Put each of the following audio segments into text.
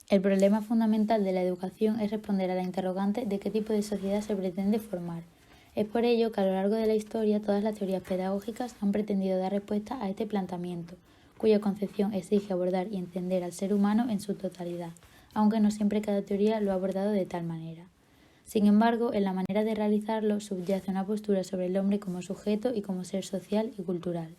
El problema fundamental de la educación es responder a la interrogante de qué tipo de sociedad se pretende formar. Es por ello que a lo largo de la historia todas las teorías pedagógicas han pretendido dar respuesta a este planteamiento, cuya concepción exige abordar y entender al ser humano en su totalidad, aunque no siempre cada teoría lo ha abordado de tal manera. Sin embargo, en la manera de realizarlo subyace una postura sobre el hombre como sujeto y como ser social y cultural.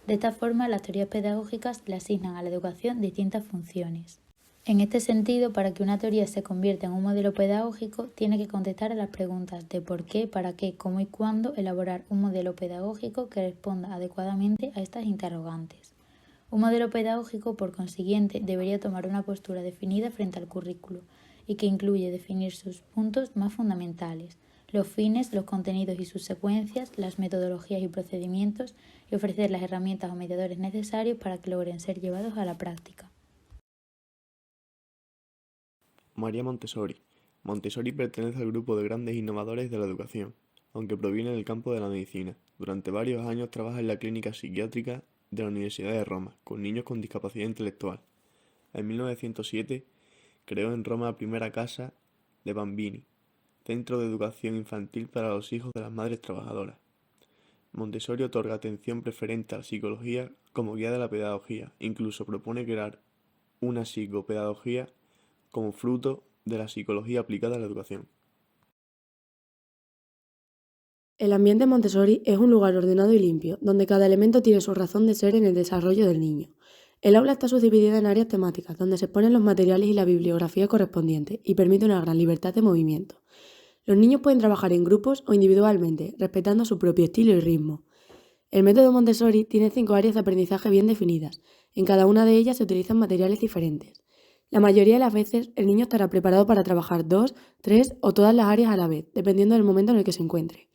De esta forma, las teorías pedagógicas le asignan a la educación distintas funciones. En este sentido, para que una teoría se convierta en un modelo pedagógico, tiene que contestar a las preguntas de por qué, para qué, cómo y cuándo elaborar un modelo pedagógico que responda adecuadamente a estas interrogantes. Un modelo pedagógico, por consiguiente, debería tomar una postura definida frente al currículo y que incluye definir sus puntos más fundamentales, los fines, los contenidos y sus secuencias, las metodologías y procedimientos y ofrecer las herramientas o mediadores necesarios para que logren ser llevados a la práctica. María Montessori. Montessori pertenece al grupo de grandes innovadores de la educación, aunque proviene del campo de la medicina. Durante varios años trabaja en la clínica psiquiátrica de la Universidad de Roma, con niños con discapacidad intelectual. En 1907 creó en Roma la primera casa de Bambini, centro de educación infantil para los hijos de las madres trabajadoras. Montessori otorga atención preferente a la psicología como guía de la pedagogía, incluso propone crear una psicopedagogía como fruto de la psicología aplicada a la educación. El ambiente Montessori es un lugar ordenado y limpio, donde cada elemento tiene su razón de ser en el desarrollo del niño. El aula está subdividida en áreas temáticas, donde se exponen los materiales y la bibliografía correspondientes, y permite una gran libertad de movimiento. Los niños pueden trabajar en grupos o individualmente, respetando su propio estilo y ritmo. El método Montessori tiene 5 áreas de aprendizaje bien definidas. En cada una de ellas se utilizan materiales diferentes. La mayoría de las veces, el niño estará preparado para trabajar 2, 3 o todas las áreas a la vez, dependiendo del momento en el que se encuentre.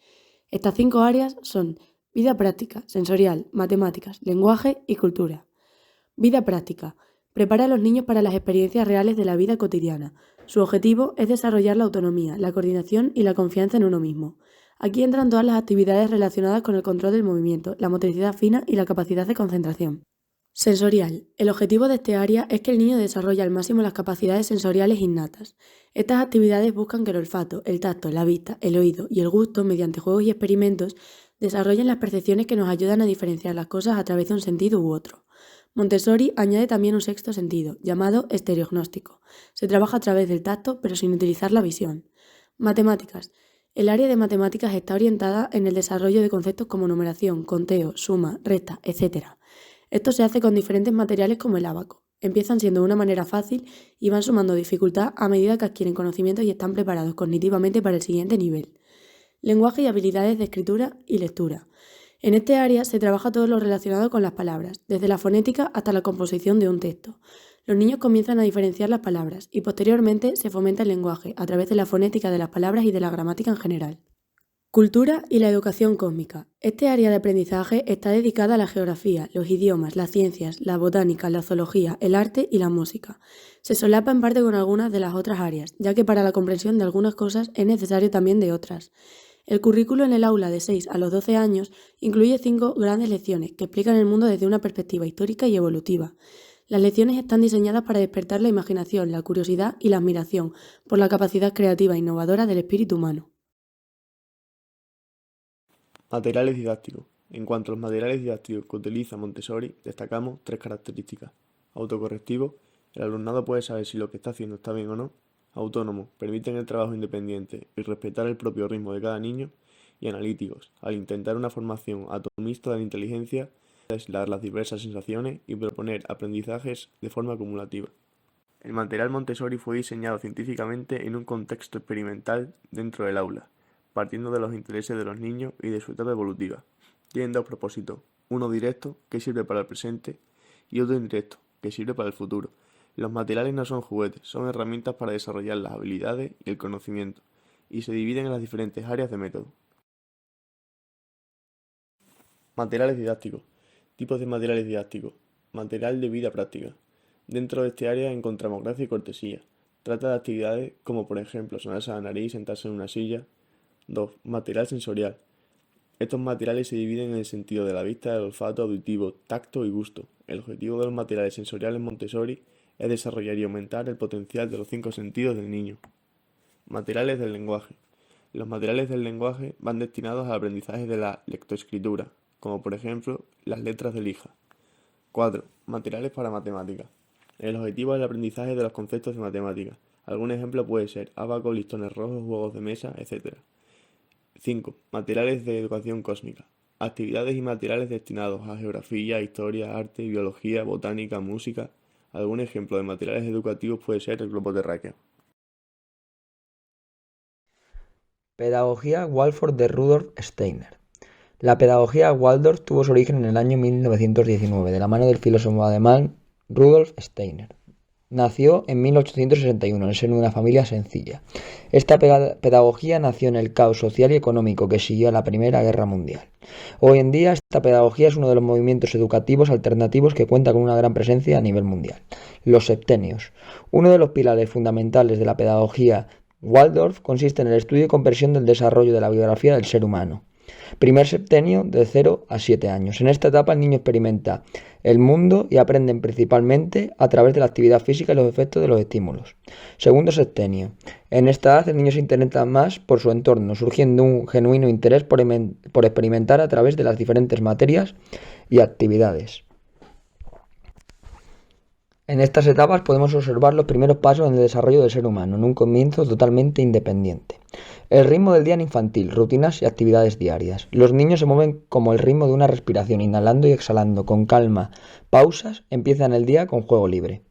Estas 5 áreas son vida práctica, sensorial, matemáticas, lenguaje y cultura. Vida práctica. Prepara a los niños para las experiencias reales de la vida cotidiana. Su objetivo es desarrollar la autonomía, la coordinación y la confianza en uno mismo. Aquí entran todas las actividades relacionadas con el control del movimiento, la motricidad fina y la capacidad de concentración. Sensorial. El objetivo de este área es que el niño desarrolle al máximo las capacidades sensoriales innatas. Estas actividades buscan que el olfato, el tacto, la vista, el oído y el gusto, mediante juegos y experimentos, desarrollen las percepciones que nos ayudan a diferenciar las cosas a través de un sentido u otro. Montessori añade también un sexto sentido, llamado estereognóstico. Se trabaja a través del tacto, pero sin utilizar la visión. Matemáticas. El área de matemáticas está orientada en el desarrollo de conceptos como numeración, conteo, suma, resta, etc. Esto se hace con diferentes materiales como el ábaco. Empiezan siendo de una manera fácil y van sumando dificultad a medida que adquieren conocimientos y están preparados cognitivamente para el siguiente nivel. Lenguaje y habilidades de escritura y lectura. En este área se trabaja todo lo relacionado con las palabras, desde la fonética hasta la composición de un texto. Los niños comienzan a diferenciar las palabras y posteriormente se fomenta el lenguaje a través de la fonética de las palabras y de la gramática en general. Cultura y la educación cósmica. Este área de aprendizaje está dedicada a la geografía, los idiomas, las ciencias, la botánica, la zoología, el arte y la música. Se solapa en parte con algunas de las otras áreas, ya que para la comprensión de algunas cosas es necesario también de otras. El currículo en el aula de 6 a los 12 años incluye 5 grandes lecciones que explican el mundo desde una perspectiva histórica y evolutiva. Las lecciones están diseñadas para despertar la imaginación, la curiosidad y la admiración por la capacidad creativa e innovadora del espíritu humano. Materiales didácticos. En cuanto a los materiales didácticos que utiliza Montessori, destacamos 3 características. Autocorrectivo. El alumnado puede saber si lo que está haciendo está bien o no. Autónomo. Permiten el trabajo independiente y respetar el propio ritmo de cada niño. Y analíticos. Al intentar una formación atomista de la inteligencia, aislar las diversas sensaciones y proponer aprendizajes de forma acumulativa. El material Montessori fue diseñado científicamente en un contexto experimental dentro del aula, partiendo de los intereses de los niños y de su etapa evolutiva. Tienen 2 propósitos, uno directo, que sirve para el presente, y otro indirecto, que sirve para el futuro. Los materiales no son juguetes, son herramientas para desarrollar las habilidades y el conocimiento, y se dividen en las diferentes áreas de método. Materiales didácticos. Tipos de materiales didácticos. Material de vida práctica. Dentro de este área encontramos gracia y cortesía. Trata de actividades como por ejemplo sonarse a la nariz y sentarse en una silla. 2. Material sensorial. Estos materiales se dividen en el sentido de la vista, el olfato, auditivo, tacto y gusto. El objetivo de los materiales sensoriales Montessori es desarrollar y aumentar el potencial de los 5 sentidos del niño. Materiales del lenguaje. Los materiales del lenguaje van destinados al aprendizaje de la lectoescritura, como por ejemplo las letras de lija. 4. Materiales para matemáticas. El objetivo es el aprendizaje de los conceptos de matemáticas. Algún ejemplo puede ser ábaco, listones rojos, juegos de mesa, etc. 5. Materiales de educación cósmica. Actividades y materiales destinados a geografía, historia, arte, biología, botánica, música. Algún ejemplo de materiales educativos puede ser el globo terráqueo. Pedagogía Waldorf de Rudolf Steiner. La pedagogía Waldorf tuvo su origen en el año 1919, de la mano del filósofo alemán Rudolf Steiner. Nació en 1861 en el seno de una familia sencilla. Esta pedagogía nació en el caos social y económico que siguió a la Primera Guerra Mundial. Hoy en día, esta pedagogía es uno de los movimientos educativos alternativos que cuenta con una gran presencia a nivel mundial. Los septenios. Uno de los pilares fundamentales de la pedagogía Waldorf consiste en el estudio y comprensión del desarrollo de la biografía del ser humano. Primer septenio, de 0 a 7 años. En esta etapa el niño experimenta el mundo y aprende principalmente a través de la actividad física y los efectos de los estímulos. Segundo septenio. En esta edad el niño se interesa más por su entorno, surgiendo un genuino interés por experimentar a través de las diferentes materias y actividades. En estas etapas podemos observar los primeros pasos en el desarrollo del ser humano, en un comienzo totalmente independiente. El ritmo del día infantil, rutinas y actividades diarias. Los niños se mueven como el ritmo de una respiración, inhalando y exhalando, con calma. Pausas, empiezan el día con juego libre.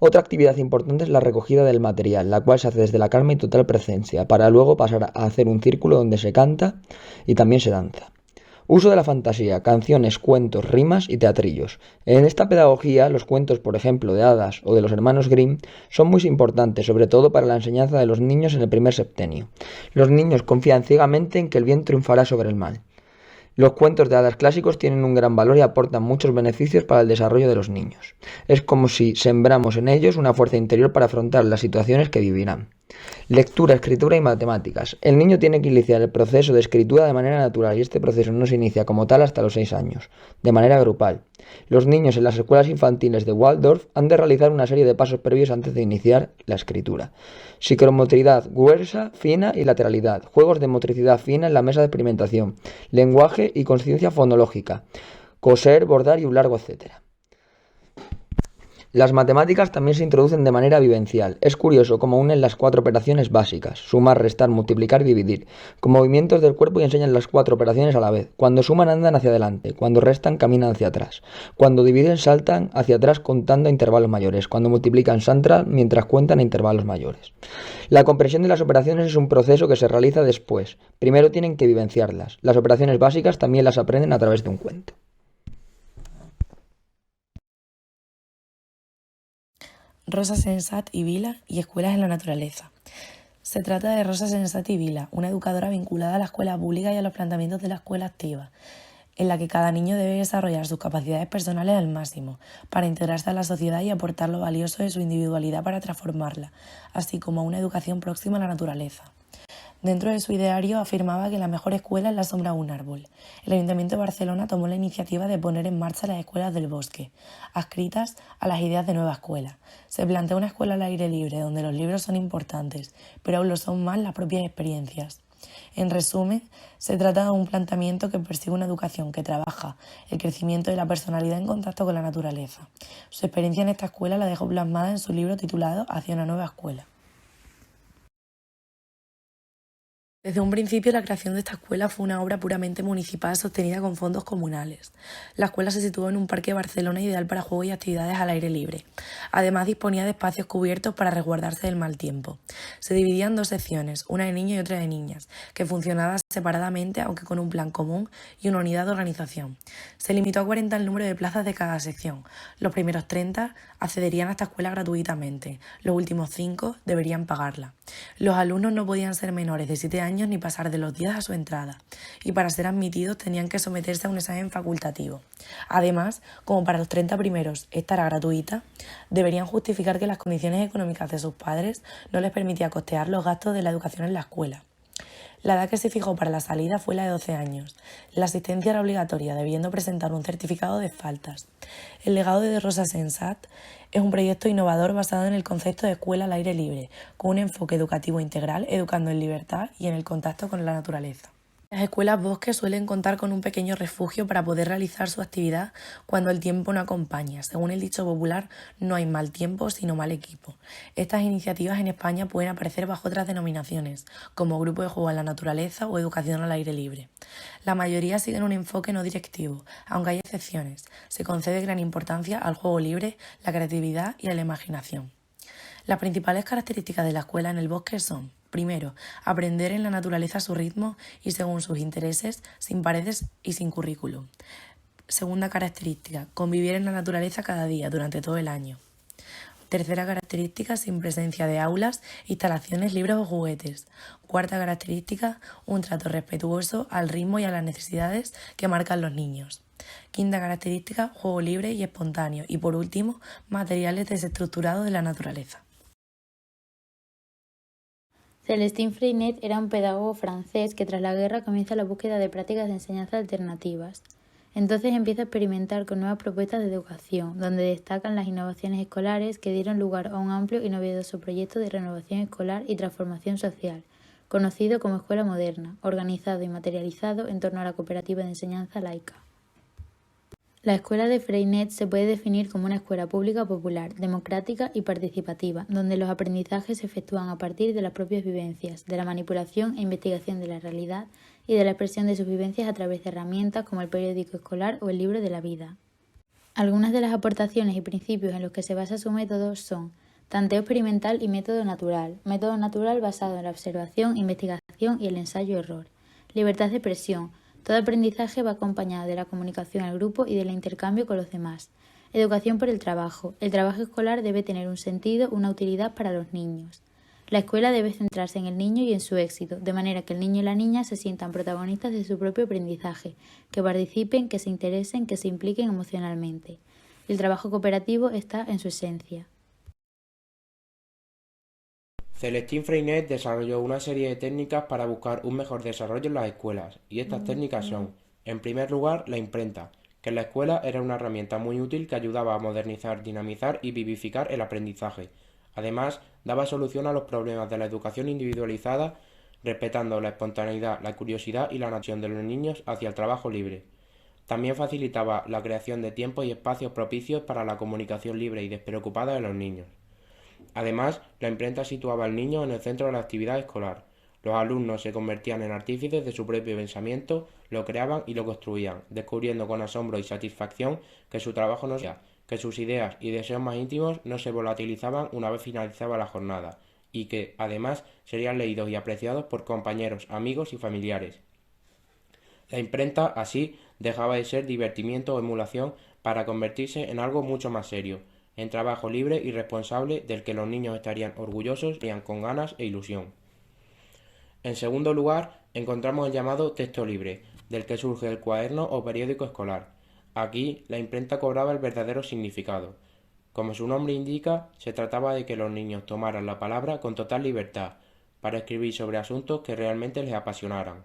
Otra actividad importante es la recogida del material, la cual se hace desde la calma y total presencia, para luego pasar a hacer un círculo donde se canta y también se danza. Uso de la fantasía, canciones, cuentos, rimas y teatrillos. En esta pedagogía, los cuentos, por ejemplo, de hadas o de los hermanos Grimm, son muy importantes, sobre todo para la enseñanza de los niños en el primer septenio. Los niños confían ciegamente en que el bien triunfará sobre el mal. Los cuentos de hadas clásicos tienen un gran valor y aportan muchos beneficios para el desarrollo de los niños. Es como si sembramos en ellos una fuerza interior para afrontar las situaciones que vivirán. Lectura, escritura y matemáticas. El niño tiene que iniciar el proceso de escritura de manera natural y este proceso no se inicia como tal hasta los 6 años, de manera grupal. Los niños en las escuelas infantiles de Waldorf han de realizar una serie de pasos previos antes de iniciar la escritura. Psicomotricidad gruesa, fina y lateralidad. Juegos de motricidad fina en la mesa de experimentación. Lenguaje y conciencia fonológica. Coser, bordar y un largo, etc. Las matemáticas también se introducen de manera vivencial. Es curioso cómo unen las 4 operaciones básicas, sumar, restar, multiplicar y dividir, con movimientos del cuerpo y enseñan las 4 operaciones a la vez. Cuando suman andan hacia adelante, cuando restan caminan hacia atrás, cuando dividen saltan hacia atrás contando a intervalos mayores, cuando multiplican saltan mientras cuentan a intervalos mayores. La comprensión de las operaciones es un proceso que se realiza después. Primero tienen que vivenciarlas. Las operaciones básicas también las aprenden a través de un cuento. Rosa Sensat y Vila y Escuelas en la Naturaleza. Se trata de Rosa Sensat y Vila, una educadora vinculada a la escuela pública y a los planteamientos de la escuela activa, en la que cada niño debe desarrollar sus capacidades personales al máximo, para integrarse a la sociedad y aportar lo valioso de su individualidad para transformarla, así como una educación próxima a la naturaleza. Dentro de su ideario afirmaba que la mejor escuela es la sombra de un árbol. El Ayuntamiento de Barcelona tomó la iniciativa de poner en marcha las escuelas del bosque, adscritas a las ideas de nueva escuela. Se plantea una escuela al aire libre, donde los libros son importantes, pero aún lo son más las propias experiencias. En resumen, se trata de un planteamiento que persigue una educación que trabaja el crecimiento de la personalidad en contacto con la naturaleza. Su experiencia en esta escuela la dejó plasmada en su libro titulado Hacia una nueva escuela. Desde un principio, la creación de esta escuela fue una obra puramente municipal sostenida con fondos comunales. La escuela se situó en un parque de Barcelona ideal para juegos y actividades al aire libre. Además, disponía de espacios cubiertos para resguardarse del mal tiempo. Se dividía en 2 secciones, una de niños y otra de niñas, que funcionaban separadamente aunque con un plan común y una unidad de organización. Se limitó a 40 el número de plazas de cada sección. Los primeros 30 accederían a esta escuela gratuitamente, los últimos 5 deberían pagarla. Los alumnos no podían ser menores de 7 años ni pasar de los 10 a su entrada, y para ser admitidos tenían que someterse a un examen facultativo. Además, como para los 30 primeros esta era gratuita, deberían justificar que las condiciones económicas de sus padres no les permitía costear los gastos de la educación en la escuela. La edad que se fijó para la salida fue la de 12 años. La asistencia era obligatoria, debiendo presentar un certificado de faltas. El legado de Rosa Sensat es un proyecto innovador basado en el concepto de escuela al aire libre, con un enfoque educativo integral, educando en libertad y en el contacto con la naturaleza. Las escuelas bosques suelen contar con un pequeño refugio para poder realizar su actividad cuando el tiempo no acompaña. Según el dicho popular, no hay mal tiempo sino mal equipo. Estas iniciativas en España pueden aparecer bajo otras denominaciones, como grupo de juego en la naturaleza o educación al aire libre. La mayoría siguen un enfoque no directivo, aunque hay excepciones. Se concede gran importancia al juego libre, la creatividad y a la imaginación. Las principales características de la escuela en el bosque son: primero, aprender en la naturaleza a su ritmo y según sus intereses, sin paredes y sin currículum. Segunda característica, convivir en la naturaleza cada día, durante todo el año. Tercera característica, sin presencia de aulas, instalaciones, libros o juguetes. Cuarta característica, un trato respetuoso al ritmo y a las necesidades que marcan los niños. Quinta característica, juego libre y espontáneo. Y por último, materiales desestructurados de la naturaleza. Celestin Freinet era un pedagogo francés que tras la guerra comienza la búsqueda de prácticas de enseñanza alternativas. Entonces empieza a experimentar con nuevas propuestas de educación, donde destacan las innovaciones escolares que dieron lugar a un amplio y novedoso proyecto de renovación escolar y transformación social, conocido como Escuela Moderna, organizado y materializado en torno a la cooperativa de enseñanza laica. La escuela de Freinet se puede definir como una escuela pública popular, democrática y participativa, donde los aprendizajes se efectúan a partir de las propias vivencias, de la manipulación e investigación de la realidad y de la expresión de sus vivencias a través de herramientas como el periódico escolar o el libro de la vida. Algunas de las aportaciones y principios en los que se basa su método son: tanteo experimental y método natural basado en la observación, investigación y el ensayo-error, libertad de expresión. Todo aprendizaje va acompañado de la comunicación al grupo y del intercambio con los demás. Educación por el trabajo. El trabajo escolar debe tener un sentido, una utilidad para los niños. La escuela debe centrarse en el niño y en su éxito, de manera que el niño y la niña se sientan protagonistas de su propio aprendizaje, que participen, que se interesen, que se impliquen emocionalmente. El trabajo cooperativo está en su esencia. Celestin Freinet desarrolló una serie de técnicas para buscar un mejor desarrollo en las escuelas, y estas técnicas son: en primer lugar, la imprenta, que en la escuela era una herramienta muy útil que ayudaba a modernizar, dinamizar y vivificar el aprendizaje. Además, daba solución a los problemas de la educación individualizada, respetando la espontaneidad, la curiosidad y la nación de los niños hacia el trabajo libre. También facilitaba la creación de tiempos y espacios propicios para la comunicación libre y despreocupada de los niños. Además, la imprenta situaba al niño en el centro de la actividad escolar. Los alumnos se convertían en artífices de su propio pensamiento, lo creaban y lo construían, descubriendo con asombro y satisfacción que su trabajo no se que sus ideas y deseos más íntimos no se volatilizaban una vez finalizaba la jornada, y que, además, serían leídos y apreciados por compañeros, amigos y familiares. La imprenta, así, dejaba de ser divertimiento o emulación para convertirse en algo mucho más serio, en trabajo libre y responsable del que los niños estarían orgullosos y con ganas e ilusión. En segundo lugar, encontramos el llamado texto libre, del que surge el cuaderno o periódico escolar. Aquí, la imprenta cobraba el verdadero significado. Como su nombre indica, se trataba de que los niños tomaran la palabra con total libertad, para escribir sobre asuntos que realmente les apasionaran. De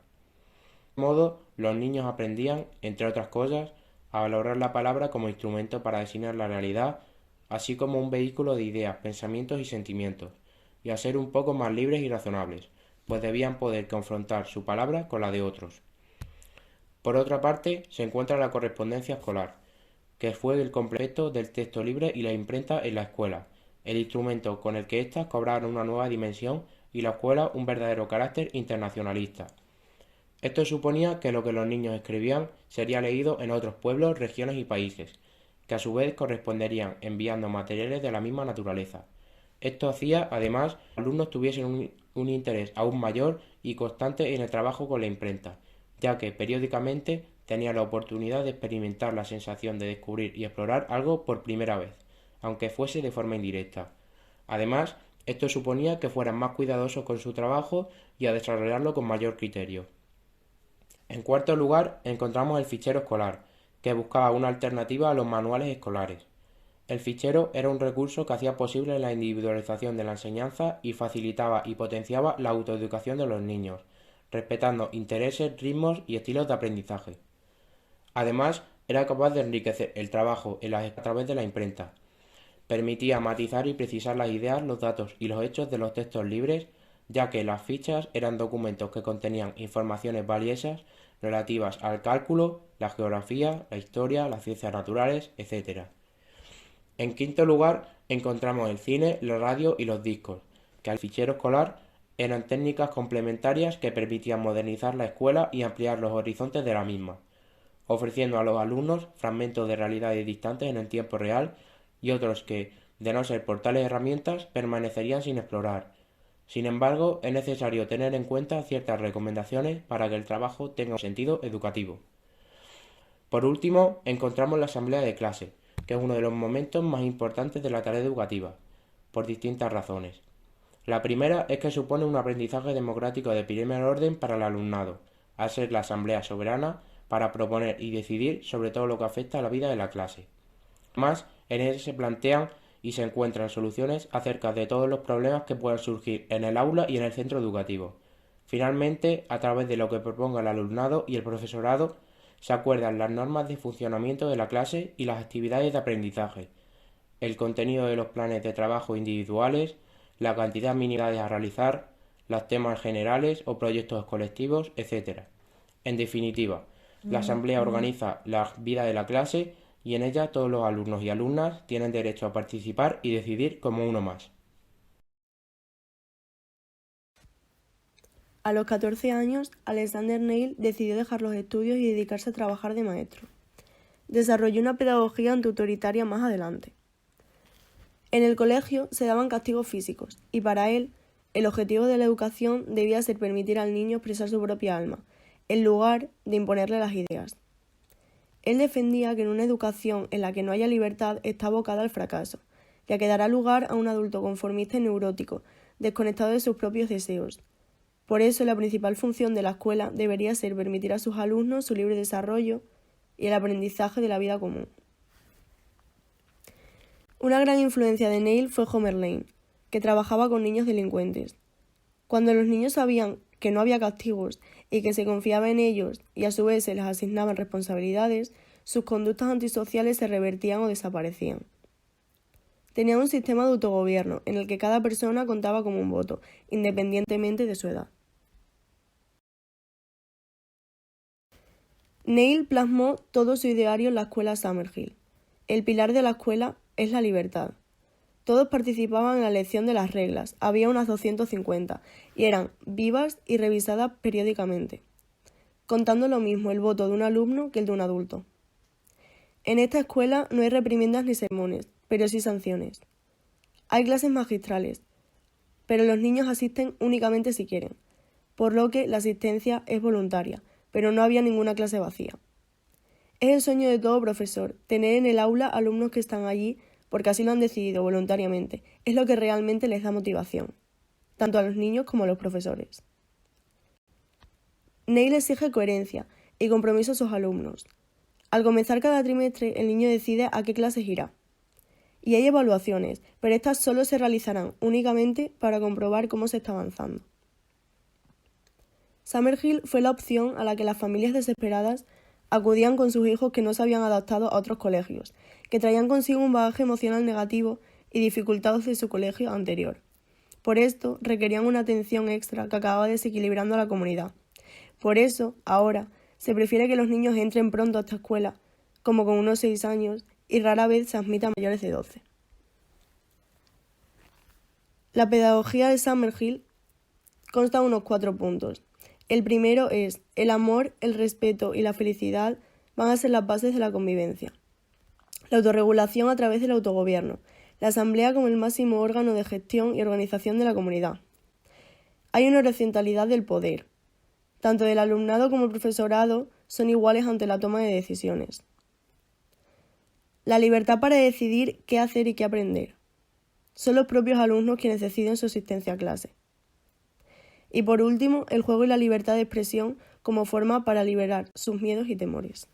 este modo, los niños aprendían, entre otras cosas, a valorar la palabra como instrumento para designar la realidad, así como un vehículo de ideas, pensamientos y sentimientos, y a ser un poco más libres y razonables, pues debían poder confrontar su palabra con la de otros. Por otra parte, se encuentra la correspondencia escolar, que fue el complemento del texto libre y la imprenta en la escuela, el instrumento con el que éstas cobraron una nueva dimensión y la escuela un verdadero carácter internacionalista. Esto suponía que lo que los niños escribían sería leído en otros pueblos, regiones y países, que a su vez corresponderían enviando materiales de la misma naturaleza. Esto hacía, además, que los alumnos tuviesen un interés aún mayor y constante en el trabajo con la imprenta, ya que periódicamente tenían la oportunidad de experimentar la sensación de descubrir y explorar algo por primera vez, aunque fuese de forma indirecta. Además, esto suponía que fueran más cuidadosos con su trabajo y a desarrollarlo con mayor criterio. En cuarto lugar, encontramos el fichero escolar, que buscaba una alternativa a los manuales escolares. El fichero era un recurso que hacía posible la individualización de la enseñanza y facilitaba y potenciaba la autoeducación de los niños, respetando intereses, ritmos y estilos de aprendizaje. Además, era capaz de enriquecer el trabajo a través de la imprenta. Permitía matizar y precisar las ideas, los datos y los hechos de los textos libres, ya que las fichas eran documentos que contenían informaciones valiosas relativas al cálculo, la geografía, la historia, las ciencias naturales, etc. En quinto lugar, encontramos el cine, la radio y los discos, que al fichero escolar eran técnicas complementarias que permitían modernizar la escuela y ampliar los horizontes de la misma, ofreciendo a los alumnos fragmentos de realidades distantes en el tiempo real y otros que, de no ser por tales herramientas, permanecerían sin explorar. Sin embargo, es necesario tener en cuenta ciertas recomendaciones para que el trabajo tenga un sentido educativo. Por último, encontramos la asamblea de clase, que es uno de los momentos más importantes de la tarea educativa, por distintas razones. La primera es que supone un aprendizaje democrático de primer orden para el alumnado, al ser la asamblea soberana para proponer y decidir sobre todo lo que afecta a la vida de la clase. Además, en él se plantean y se encuentran soluciones acerca de todos los problemas que puedan surgir en el aula y en el centro educativo. Finalmente, a través de lo que proponga el alumnado y el profesorado, se acuerdan las normas de funcionamiento de la clase y las actividades de aprendizaje, el contenido de los planes de trabajo individuales, la cantidad mínima de a realizar, los temas generales o proyectos colectivos, etc. En definitiva, la asamblea organiza la vida de la clase y en ella todos los alumnos y alumnas tienen derecho a participar y decidir como uno más. A los 14 años, Alexander Neil decidió dejar los estudios y dedicarse a trabajar de maestro. Desarrolló una pedagogía antiautoritaria más adelante. En el colegio se daban castigos físicos y para él, el objetivo de la educación debía ser permitir al niño expresar su propia alma, en lugar de imponerle las ideas. Él defendía que en una educación en la que no haya libertad está abocada al fracaso, ya que dará lugar a un adulto conformista y neurótico, desconectado de sus propios deseos. Por eso, la principal función de la escuela debería ser permitir a sus alumnos su libre desarrollo y el aprendizaje de la vida común. Una gran influencia de Neil fue Homer Lane, que trabajaba con niños delincuentes. Cuando los niños sabían que no había castigos y que se confiaba en ellos y a su vez se les asignaban responsabilidades, sus conductas antisociales se revertían o desaparecían. Tenía un sistema de autogobierno en el que cada persona contaba como un voto, independientemente de su edad. Neil plasmó todo su ideario en la escuela Summerhill. El pilar de la escuela es la libertad. Todos participaban en la elección de las reglas, había unas 250, y eran vivas y revisadas periódicamente, contando lo mismo el voto de un alumno que el de un adulto. En esta escuela no hay reprimendas ni sermones, pero sí sanciones. Hay clases magistrales, pero los niños asisten únicamente si quieren, por lo que la asistencia es voluntaria, pero no había ninguna clase vacía. Es el sueño de todo profesor, tener en el aula alumnos que están allí porque así lo han decidido voluntariamente. Es lo que realmente les da motivación, tanto a los niños como a los profesores. Neil exige coherencia y compromiso a sus alumnos. Al comenzar cada trimestre, el niño decide a qué clases irá. Y hay evaluaciones, pero estas solo se realizarán únicamente para comprobar cómo se está avanzando. Summerhill fue la opción a la que las familias desesperadas acudían con sus hijos que no se habían adaptado a otros colegios, que traían consigo un bagaje emocional negativo y dificultades de su colegio anterior. Por esto, requerían una atención extra que acababa desequilibrando a la comunidad. Por eso, ahora, se prefiere que los niños entren pronto a esta escuela, como con unos 6 años, y rara vez se admitan mayores de 12. La pedagogía de Summerhill consta de unos 4 puntos. El primero es: el amor, el respeto y la felicidad van a ser las bases de la convivencia. La autorregulación a través del autogobierno. La asamblea como el máximo órgano de gestión y organización de la comunidad. Hay una horizontalidad del poder. Tanto el alumnado como el profesorado son iguales ante la toma de decisiones. La libertad para decidir qué hacer y qué aprender. Son los propios alumnos quienes deciden su asistencia a clase. Y por último, el juego y la libertad de expresión como forma para liberar sus miedos y temores.